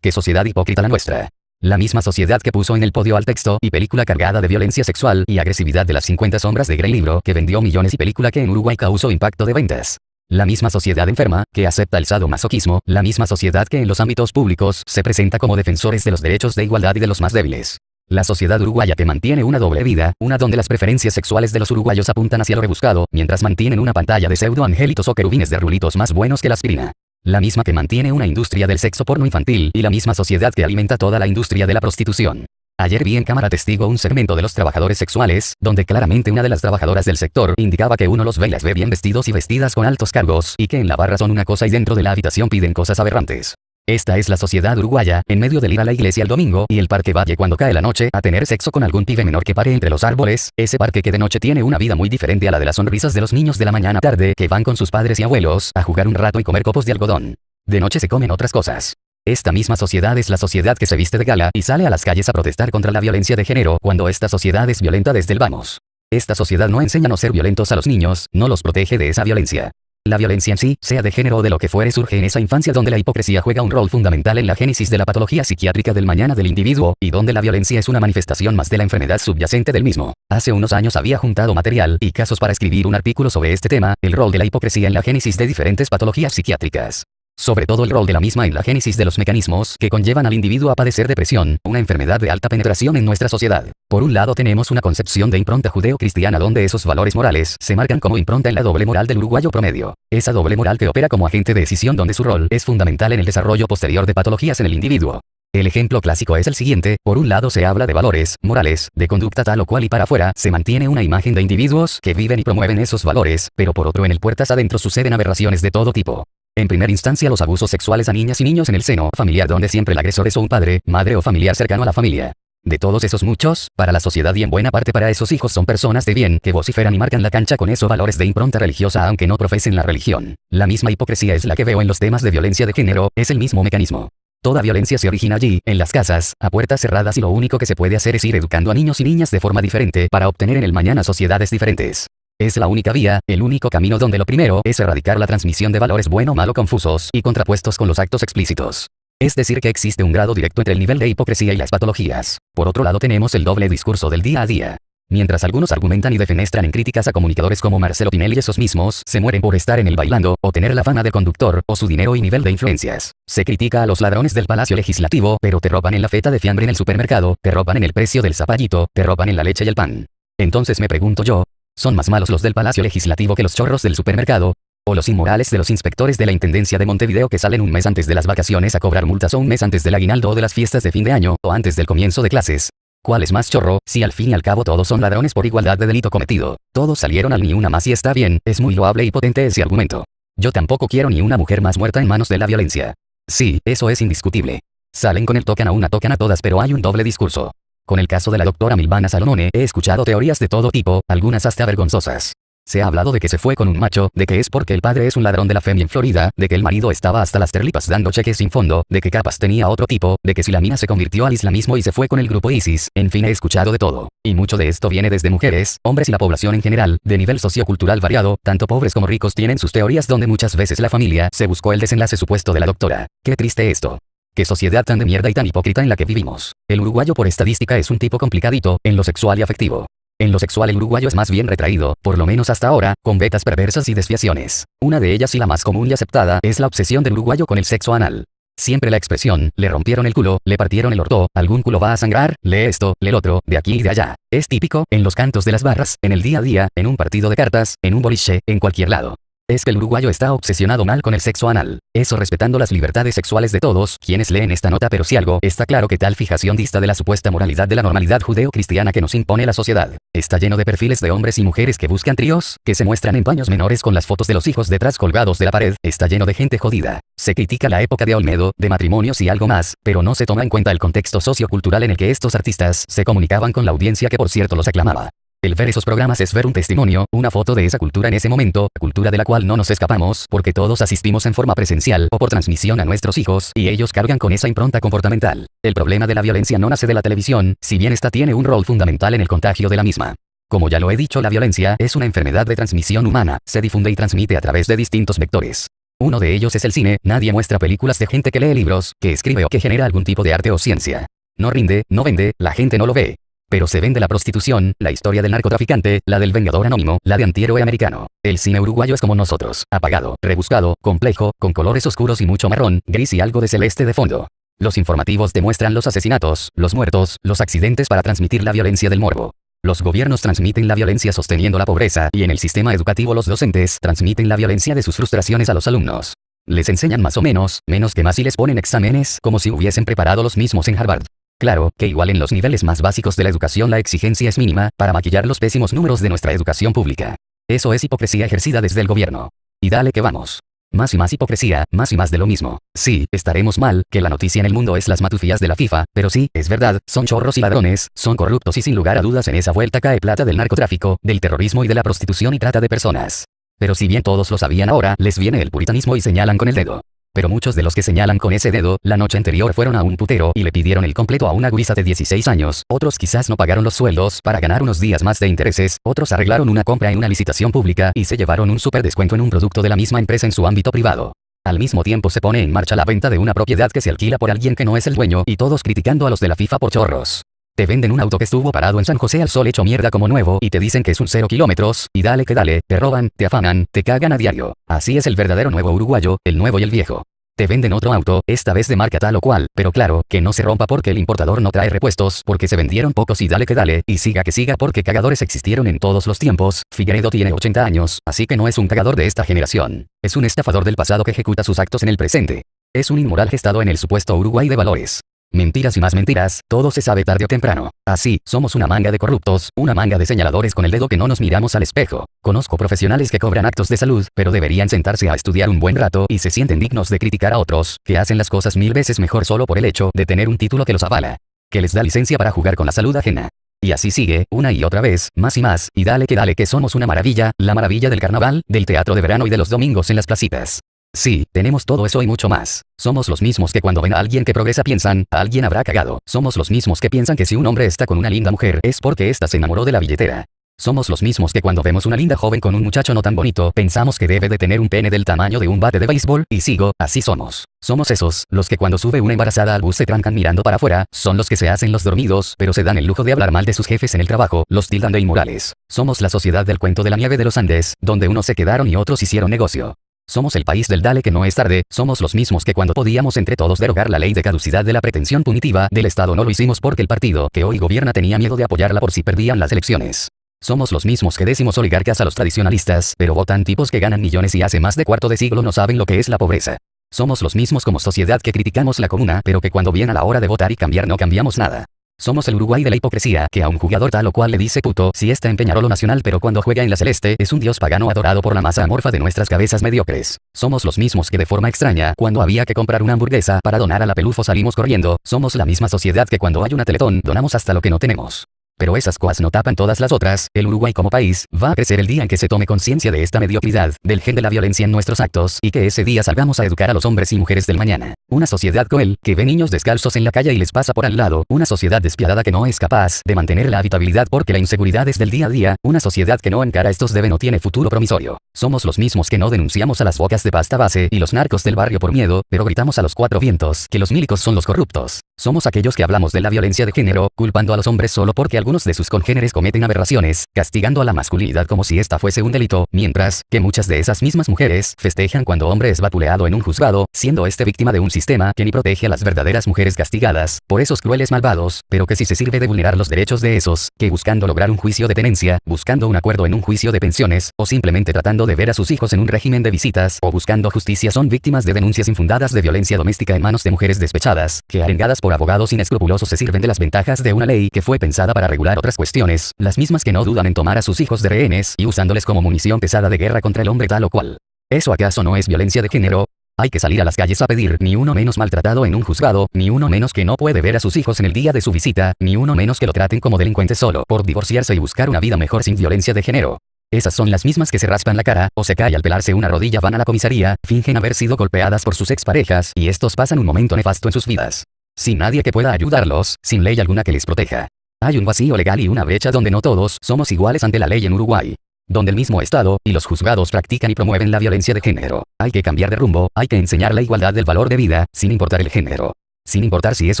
Qué sociedad hipócrita la nuestra. La misma sociedad que puso en el podio al texto y película cargada de violencia sexual y agresividad de las 50 sombras de Grey, libro que vendió millones y película que en Uruguay causó impacto de ventas. La misma sociedad enferma, que acepta el sadomasoquismo, la misma sociedad que en los ámbitos públicos se presenta como defensores de los derechos de igualdad y de los más débiles. La sociedad uruguaya que mantiene una doble vida, una donde las preferencias sexuales de los uruguayos apuntan hacia lo rebuscado, mientras mantienen una pantalla de pseudo-angelitos o querubines de rulitos más buenos que la aspirina. La misma que mantiene una industria del sexo porno infantil y la misma sociedad que alimenta toda la industria de la prostitución. Ayer vi en cámara testigo un segmento de los trabajadores sexuales, donde claramente una de las trabajadoras del sector indicaba que uno los ve y las ve bien vestidos y vestidas con altos cargos, y que en la barra son una cosa y dentro de la habitación piden cosas aberrantes. Esta es la sociedad uruguaya, en medio de ir a la iglesia el domingo y el parque Valle cuando cae la noche a tener sexo con algún pibe menor que pare entre los árboles, ese parque que de noche tiene una vida muy diferente a la de las sonrisas de los niños de la mañana tarde que van con sus padres y abuelos a jugar un rato y comer copos de algodón. De noche se comen otras cosas. Esta misma sociedad es la sociedad que se viste de gala y sale a las calles a protestar contra la violencia de género cuando esta sociedad es violenta desde el vamos. Esta sociedad no enseña a no ser violentos a los niños, no los protege de esa violencia. La violencia en sí, sea de género o de lo que fuere, surge en esa infancia donde la hipocresía juega un rol fundamental en la génesis de la patología psiquiátrica del mañana del individuo, y donde la violencia es una manifestación más de la enfermedad subyacente del mismo. Hace unos años había juntado material y casos para escribir un artículo sobre este tema, el rol de la hipocresía en la génesis de diferentes patologías psiquiátricas. Sobre todo el rol de la misma en la génesis de los mecanismos que conllevan al individuo a padecer depresión, una enfermedad de alta penetración en nuestra sociedad. Por un lado tenemos una concepción de impronta judeo-cristiana donde esos valores morales se marcan como impronta en la doble moral del uruguayo promedio. Esa doble moral que opera como agente de decisión donde su rol es fundamental en el desarrollo posterior de patologías en el individuo. El ejemplo clásico es el siguiente: por un lado se habla de valores, morales, de conducta tal o cual y para afuera se mantiene una imagen de individuos que viven y promueven esos valores, pero por otro en el puertas adentro suceden aberraciones de todo tipo. En primera instancia los abusos sexuales a niñas y niños en el seno familiar donde siempre el agresor es un padre, madre o familiar cercano a la familia. De todos esos muchos, para la sociedad y en buena parte para esos hijos son personas de bien que vociferan y marcan la cancha con esos valores de impronta religiosa aunque no profesen la religión. La misma hipocresía es la que veo en los temas de violencia de género, es el mismo mecanismo. Toda violencia se origina allí, en las casas, a puertas cerradas y lo único que se puede hacer es ir educando a niños y niñas de forma diferente para obtener en el mañana sociedades diferentes. Es la única vía, el único camino donde lo primero es erradicar la transmisión de valores bueno-malo confusos y contrapuestos con los actos explícitos. Es decir que existe un grado directo entre el nivel de hipocresía y las patologías. Por otro lado tenemos el doble discurso del día a día. Mientras algunos argumentan y defenestran en críticas a comunicadores como Marcelo Pinel y esos mismos se mueren por estar en el bailando, o tener la fama de conductor, o su dinero y nivel de influencias. Se critica a los ladrones del Palacio Legislativo, pero te roban en la feta de fiambre en el supermercado, te roban en el precio del zapallito, te roban en la leche y el pan. Entonces me pregunto yo, ¿son más malos los del Palacio Legislativo que los chorros del supermercado? ¿O los inmorales de los inspectores de la Intendencia de Montevideo que salen un mes antes de las vacaciones a cobrar multas o un mes antes del aguinaldo o de las fiestas de fin de año, o antes del comienzo de clases? ¿Cuál es más chorro, si al fin y al cabo todos son ladrones por igualdad de delito cometido? Todos salieron al ni una más y está bien, es muy loable y potente ese argumento. Yo tampoco quiero ni una mujer más muerta en manos de la violencia. Sí, eso es indiscutible. Salen con el tocan a todas, pero hay un doble discurso. Con el caso de la doctora Milvana Salomone he escuchado teorías de todo tipo, algunas hasta vergonzosas. Se ha hablado de que se fue con un macho, de que es porque el padre es un ladrón de la femia en Florida, de que el marido estaba hasta las terlipas dando cheques sin fondo, de que capaz tenía otro tipo, de que si la mina se convirtió al islamismo y se fue con el grupo ISIS, en fin he escuchado de todo. Y mucho de esto viene desde mujeres, hombres y la población en general, de nivel sociocultural variado, tanto pobres como ricos tienen sus teorías donde muchas veces la familia se buscó el desenlace supuesto de la doctora. Qué triste esto. Qué sociedad tan de mierda y tan hipócrita en la que vivimos. El uruguayo por estadística es un tipo complicadito, en lo sexual y afectivo. En lo sexual el uruguayo es más bien retraído, por lo menos hasta ahora, con vetas perversas y desviaciones. Una de ellas y la más común y aceptada es la obsesión del uruguayo con el sexo anal. Siempre la expresión, le rompieron el culo, le partieron el orto, algún culo va a sangrar, lee esto, lee el otro, de aquí y de allá. Es típico, en los cantos de las barras, en el día a día, en un partido de cartas, en un boliche, en cualquier lado. Es que el uruguayo está obsesionado mal con el sexo anal. Eso respetando las libertades sexuales de todos quienes leen esta nota, pero si algo está claro que tal fijación dista de la supuesta moralidad de la normalidad judeo-cristiana que nos impone la sociedad. Está lleno de perfiles de hombres y mujeres que buscan tríos, que se muestran en baños menores con las fotos de los hijos detrás colgados de la pared. Está lleno de gente jodida. Se critica la época de Olmedo, de matrimonios y algo más, pero no se toma en cuenta el contexto sociocultural en el que estos artistas se comunicaban con la audiencia que por cierto los aclamaba. El ver esos programas es ver un testimonio, una foto de esa cultura en ese momento, cultura de la cual no nos escapamos, porque todos asistimos en forma presencial o por transmisión a nuestros hijos, y ellos cargan con esa impronta comportamental. El problema de la violencia no nace de la televisión, si bien esta tiene un rol fundamental en el contagio de la misma. Como ya lo he dicho, la violencia es una enfermedad de transmisión humana, se difunde y transmite a través de distintos vectores. Uno de ellos es el cine. Nadie muestra películas de gente que lee libros, que escribe o que genera algún tipo de arte o ciencia. No rinde, no vende, la gente no lo ve. Pero se vende la prostitución, la historia del narcotraficante, la del vengador anónimo, la de antihéroe americano. El cine uruguayo es como nosotros, apagado, rebuscado, complejo, con colores oscuros y mucho marrón, gris y algo de celeste de fondo. Los informativos demuestran los asesinatos, los muertos, los accidentes para transmitir la violencia del morbo. Los gobiernos transmiten la violencia sosteniendo la pobreza, y en el sistema educativo los docentes transmiten la violencia de sus frustraciones a los alumnos. Les enseñan más o menos que más y les ponen exámenes como si hubiesen preparado los mismos en Harvard. Claro, que igual en los niveles más básicos de la educación la exigencia es mínima, para maquillar los pésimos números de nuestra educación pública. Eso es hipocresía ejercida desde el gobierno. Y dale que vamos. Más y más hipocresía, más y más de lo mismo. Sí, estaremos mal, que la noticia en el mundo es las matufías de la FIFA, pero sí, es verdad, son chorros y ladrones, son corruptos y sin lugar a dudas en esa vuelta cae plata del narcotráfico, del terrorismo y de la prostitución y trata de personas. Pero si bien todos lo sabían ahora, les viene el puritanismo y señalan con el dedo. Pero muchos de los que señalan con ese dedo, la noche anterior fueron a un putero y le pidieron el completo a una gurisa de 16 años, otros quizás no pagaron los sueldos para ganar unos días más de intereses, otros arreglaron una compra en una licitación pública y se llevaron un super descuento en un producto de la misma empresa en su ámbito privado. Al mismo tiempo se pone en marcha la venta de una propiedad que se alquila por alguien que no es el dueño y todos criticando a los de la FIFA por chorros. Te venden un auto que estuvo parado en San José al sol hecho mierda como nuevo y te dicen que es un 0 kilómetros, y dale que dale, te roban, te afanan, te cagan a diario. Así es el verdadero nuevo uruguayo, el nuevo y el viejo. Te venden otro auto, esta vez de marca tal o cual, pero claro, que no se rompa porque el importador no trae repuestos, porque se vendieron pocos y dale que dale, y siga que siga porque cagadores existieron en todos los tiempos. Figueredo tiene 80 años, así que no es un cagador de esta generación. Es un estafador del pasado que ejecuta sus actos en el presente. Es un inmoral gestado en el supuesto Uruguay de valores. Mentiras y más mentiras, todo se sabe tarde o temprano. Así, somos una manga de corruptos, una manga de señaladores con el dedo que no nos miramos al espejo. Conozco profesionales que cobran actos de salud, pero deberían sentarse a estudiar un buen rato y se sienten dignos de criticar a otros, que hacen las cosas 1000 veces mejor solo por el hecho de tener un título que los avala. Que les da licencia para jugar con la salud ajena. Y así sigue, una y otra vez, más y dale que somos una maravilla, la maravilla del carnaval, del teatro de verano y de los domingos en las placitas. Sí, tenemos todo eso y mucho más. Somos los mismos que cuando ven a alguien que progresa piensan, a alguien habrá cagado. Somos los mismos que piensan que si un hombre está con una linda mujer es porque ésta se enamoró de la billetera. Somos los mismos que cuando vemos una linda joven con un muchacho no tan bonito, pensamos que debe de tener un pene del tamaño de un bate de béisbol, y sigo, así somos. Somos esos, los que cuando sube una embarazada al bus se trancan mirando para afuera, son los que se hacen los dormidos, pero se dan el lujo de hablar mal de sus jefes en el trabajo, los tildan de inmorales. Somos la sociedad del cuento de la nieve de los Andes, donde unos se quedaron y otros hicieron negocio. Somos el país del dale que no es tarde, somos los mismos que cuando podíamos entre todos derogar la ley de caducidad de la pretensión punitiva del Estado no lo hicimos porque el partido que hoy gobierna tenía miedo de apoyarla por si perdían las elecciones. Somos los mismos que decimos oligarcas a los tradicionalistas, pero votan tipos que ganan millones y hace más de cuarto de siglo no saben lo que es la pobreza. Somos los mismos como sociedad que criticamos la comuna, pero que cuando viene a la hora de votar y cambiar no cambiamos nada. Somos el Uruguay de la hipocresía, que a un jugador tal o cual le dice puto si está en Peñarol Nacional pero cuando juega en la Celeste es un dios pagano adorado por la masa amorfa de nuestras cabezas mediocres. Somos los mismos que de forma extraña, cuando había que comprar una hamburguesa para donar a la Pelufo salimos corriendo. Somos la misma sociedad que cuando hay una Teletón donamos hasta lo que no tenemos. Pero esas cosas no tapan todas las otras. El Uruguay como país va a crecer el día en que se tome conciencia de esta mediocridad, del gen de la violencia en nuestros actos, y que ese día salgamos a educar a los hombres y mujeres del mañana. Una sociedad cruel, que ve niños descalzos en la calle y les pasa por al lado. Una sociedad despiadada que no es capaz de mantener la habitabilidad porque la inseguridad es del día a día. Una sociedad que no encara estos debe no tiene futuro promisorio. Somos los mismos que no denunciamos a las bocas de pasta base y los narcos del barrio por miedo, pero gritamos a los cuatro vientos que los milicos son los corruptos. Somos aquellos que hablamos de la violencia de género, culpando a los hombres solo porque algunos de sus congéneres cometen aberraciones, castigando a la masculinidad como si esta fuese un delito, mientras que muchas de esas mismas mujeres festejan cuando hombre es vapuleado en un juzgado, siendo este víctima de un sistema que ni protege a las verdaderas mujeres castigadas por esos crueles malvados, pero que si se sirve de vulnerar los derechos de esos, que buscando lograr un juicio de tenencia, buscando un acuerdo en un juicio de pensiones, o simplemente tratando de ver a sus hijos en un régimen de visitas, o buscando justicia son víctimas de denuncias infundadas de violencia doméstica en manos de mujeres despechadas, que arengadas por abogados inescrupulosos se sirven de las ventajas de una ley que fue pensada para regular otras cuestiones, las mismas que no dudan en tomar a sus hijos de rehenes y usándoles como munición pesada de guerra contra el hombre tal o cual. ¿Eso acaso no es violencia de género? Hay que salir a las calles a pedir ni uno menos maltratado en un juzgado, ni uno menos que no puede ver a sus hijos en el día de su visita, ni uno menos que lo traten como delincuente solo por divorciarse y buscar una vida mejor sin violencia de género. Esas son las mismas que se raspan la cara, o se cae al pelarse una rodilla, van a la comisaría, fingen haber sido golpeadas por sus exparejas, y estos pasan un momento nefasto en sus vidas. Sin nadie que pueda ayudarlos, sin ley alguna que les proteja. Hay un vacío legal y una brecha donde no todos somos iguales ante la ley en Uruguay. donde el mismo Estado y los juzgados practican y promueven la violencia de género. Hay que cambiar de rumbo, hay que enseñar la igualdad del valor de vida, sin importar el género. Sin importar si es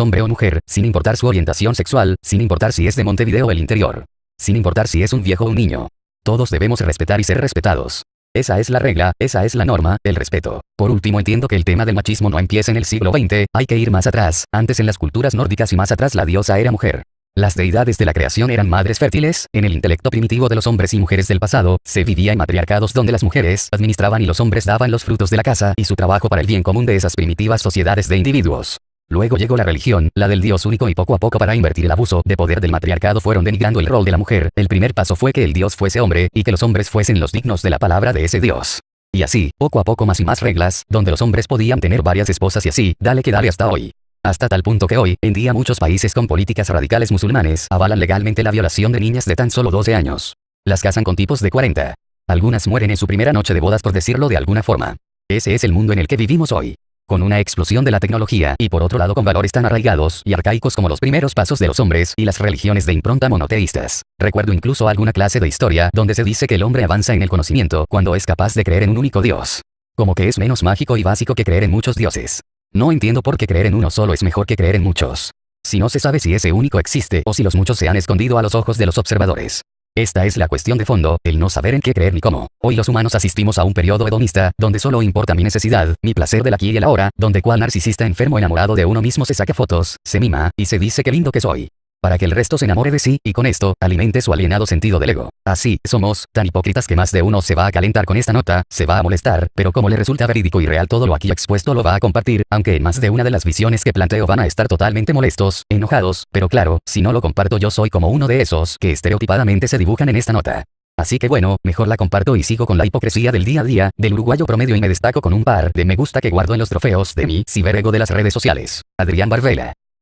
hombre o mujer, sin importar su orientación sexual, sin importar si es de Montevideo o el interior. Sin importar si es un viejo o un niño. Todos debemos respetar y ser respetados. Esa es la regla, esa es la norma, el respeto. Por último, entiendo que el tema del machismo no empieza en el siglo XX, hay que ir más atrás, antes en las culturas nórdicas y más atrás la diosa era mujer. Las deidades de la creación eran madres fértiles, en el intelecto primitivo de los hombres y mujeres del pasado, se vivía en matriarcados donde las mujeres administraban y los hombres daban los frutos de la casa y su trabajo para el bien común de esas primitivas sociedades de individuos. Luego llegó la religión, la del Dios único y poco a poco para invertir el abuso de poder del matriarcado fueron denigrando el rol de la mujer. El primer paso fue que el Dios fuese hombre y que los hombres fuesen los dignos de la palabra de ese Dios. Y así, poco a poco más y más reglas, donde los hombres podían tener varias esposas y así, dale que dale hasta hoy. Hasta tal punto que hoy, en día muchos países con políticas radicales musulmanes avalan legalmente la violación de niñas de tan solo 12 años. Las casan con tipos de 40. Algunas mueren en su primera noche de bodas por decirlo de alguna forma. Ese es el mundo en el que vivimos hoy. Con una explosión de la tecnología y por otro lado con valores tan arraigados y arcaicos como los primeros pasos de los hombres y las religiones de impronta monoteístas. Recuerdo incluso alguna clase de historia donde se dice que el hombre avanza en el conocimiento cuando es capaz de creer en un único Dios. Como que es menos mágico y básico que creer en muchos dioses. No entiendo por qué creer en uno solo es mejor que creer en muchos. Si no se sabe si ese único existe o si los muchos se han escondido a los ojos de los observadores. Esta es la cuestión de fondo, el no saber en qué creer ni cómo. Hoy los humanos asistimos a un periodo hedonista, donde solo importa mi necesidad, mi placer del aquí y el ahora, donde cual narcisista enfermo enamorado de uno mismo se saca fotos, se mima, y se dice qué lindo que soy. Para que el resto se enamore de sí, y con esto, alimente su alienado sentido del ego. Así, somos, tan hipócritas que más de uno se va a calentar con esta nota, se va a molestar, pero como le resulta verídico y real todo lo aquí expuesto lo va a compartir, aunque en más de una de las visiones que planteo van a estar totalmente molestos, enojados, pero claro, si no lo comparto yo soy como uno de esos, que estereotipadamente se dibujan en esta nota. Así que bueno, mejor la comparto y sigo con la hipocresía del día a día, del uruguayo promedio y me destaco con un par de me gusta que guardo en los trofeos de mi ciberego de las redes sociales. Adrián Barbela.